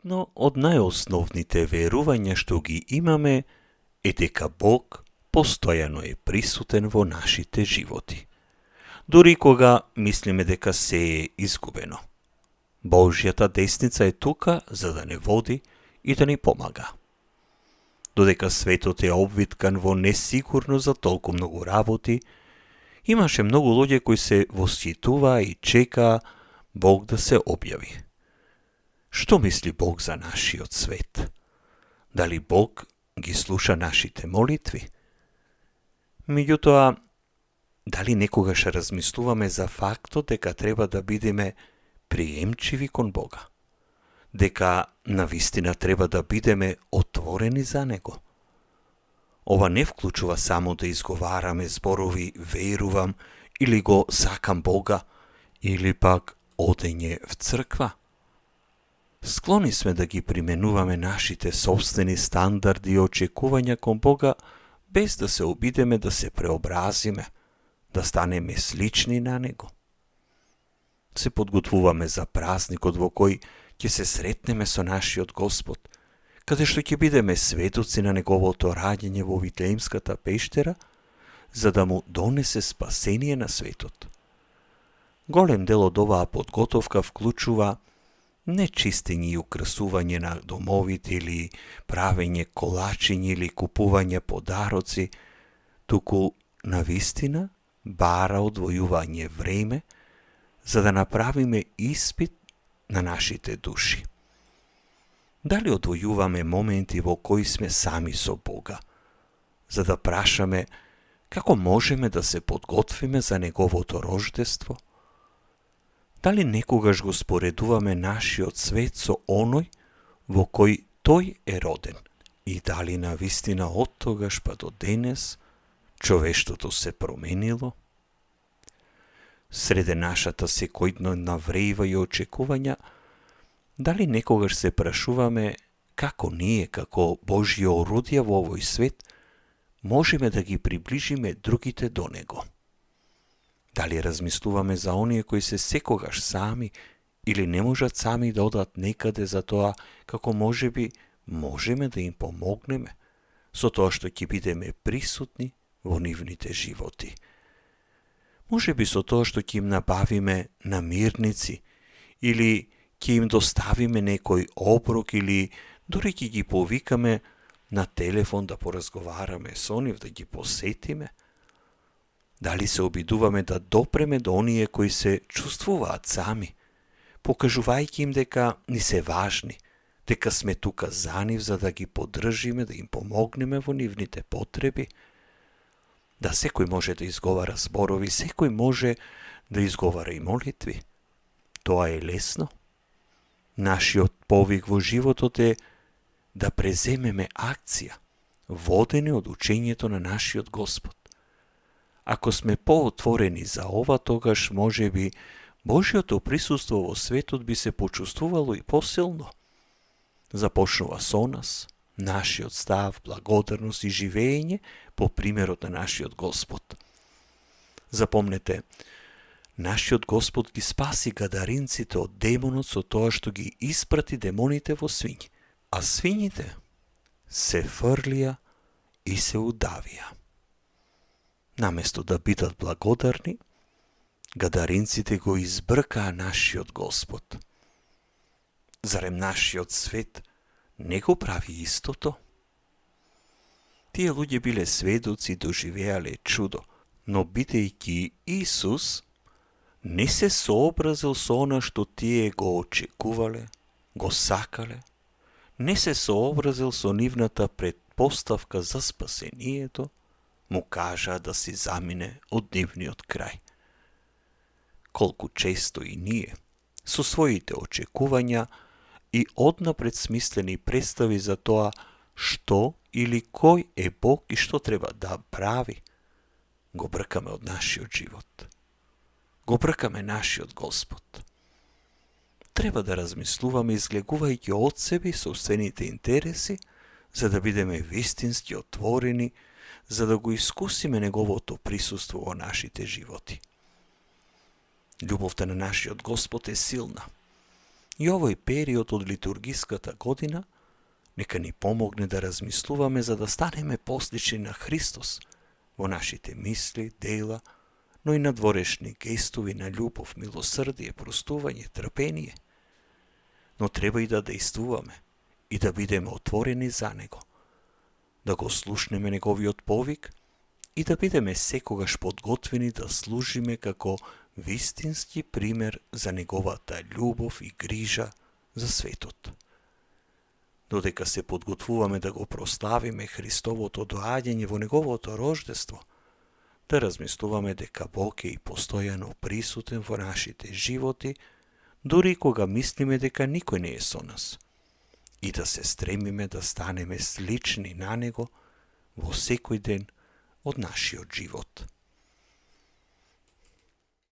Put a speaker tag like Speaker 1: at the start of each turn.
Speaker 1: Едно од најосновните верувања што ги имаме е дека Бог постојано е присутен во нашите животи. Дури кога мислиме дека се е изгубено. Божјата десница е тука за да не води и да ни помага. Додека светот е обвиткан во несигурност за толку многу работи, имаше многу луѓе кои се восхитуваа и чекаа Бог да се објави. Што мисли Бог за нашиот свет? Дали Бог ги слуша нашите молитви? Меѓутоа, дали некогаш размислуваме за фактот дека треба да бидеме приемчиви кон Бога? Дека навистина треба да бидеме отворени за Него? Ова не вклучува само да изговараме зборови верувам или го сакам Бога, или пак одење в црква. Склони сме да ги применуваме нашите собствени стандарди и очекувања кон Бога, без да се обидеме да се преобразиме, да станеме слични на Него. Се подготвуваме за празникот во кој ќе се сретнеме со нашиот Господ, каде што ќе бидеме сведоци на Неговото раѓање во Витлеемската пештера, за да му донесе спасение на светот. Голем дел од оваа подготовка вклучува не чистење и украсување на домовите или правење колачиња или купување подароци, туку навистина бара одвојување време за да направиме испит на нашите души. Дали одвојуваме моменти во кои сме сами со Бога, за да прашаме како можеме да се подготвиме за Неговото рождество? Дали некогаш го споредуваме нашиот свет со оној во кој тој е роден? И дали навистина од тогаш па до денес човештвото се променило? Среде нашата секојдневна врејва и очекувања, дали некогаш се прашуваме како ние, како Божји орудија во овој свет, можеме да ги приближиме другите до Него? Дали размислуваме за оние кои се секогаш сами или не можат сами да одат некаде за тоа како можеби можеме да им помогнеме со тоа што ќе бидеме присутни во нивните животи? Можеби со тоа што ќе им набавиме намирници или ќе им доставиме некој оброк или дури ќе ги повикаме на телефон да поразговараме со нив, да ги посетиме? Дали се обидуваме да допреме до оние кои се чувствуваат сами, покажувајќи им дека ни се важни, дека сме тука за нив за да ги поддржиме, да им помогнеме во нивните потреби? Да секој може да изговара зборови, секој може да изговара и молитви. Тоа е лесно. Нашиот повик во животот е да преземеме акција, водени од учењето на нашиот Господ. Ако сме поотворени за ова, тогаш може би Божјото присуство во светот би се почувствувало и посилно. Започнува со нас, нашиот став, благодарност и живење по примерот на нашиот Господ. Запомнете, нашиот Господ ги спаси гадаринците од демонот со тоа што ги испрати демоните во свињи, а свињите се фрлија и се удавија. Наместо да бидат благодарни, гадаринците го избркаа нашиот Господ. Зарем нашиот свет не го прави истото? Тие луѓе биле сведоци, доживеале чудо, но бидејќи Исус не се сообразил со она што тие го очекувале, го сакале, не се сообразил со нивната предпоставка за спасението, му кажаа да си замине од нивниот крај. Колку често и ние, со своите очекувања и однапред смислени представи за тоа што или кој е Бог и што треба да прави, го бркаме од нашиот живот. Го бркаме нашиот Господ. Треба да размислуваме изгледувајќи од себе и собствените интереси, за да бидеме вистински отворени, за да го искусиме Неговото присуство во нашите животи. Љубовта на нашиот Господ е силна. И овој период од литургиската година нека ни помогне да размислуваме за да станеме послични на Христос во нашите мисли, дела, но и надворешни гестови на љубов, милосрдие, простување, трпение. Но треба и да действуваме и да бидеме отворени за Него, да го слушнеме Неговиот повик и да бидеме секогаш подготвени да служиме како вистински пример за Неговата љубов и грижа за светот. Додека се подготвуваме да го прославиме Христовото доаѓање во Неговото рождество, да размислуваме дека Бог е и постојано присутен во нашите животи, дури кога мислиме дека никој не е со нас, и да се стремиме да станеме слични на Него во секој ден од нашиот живот.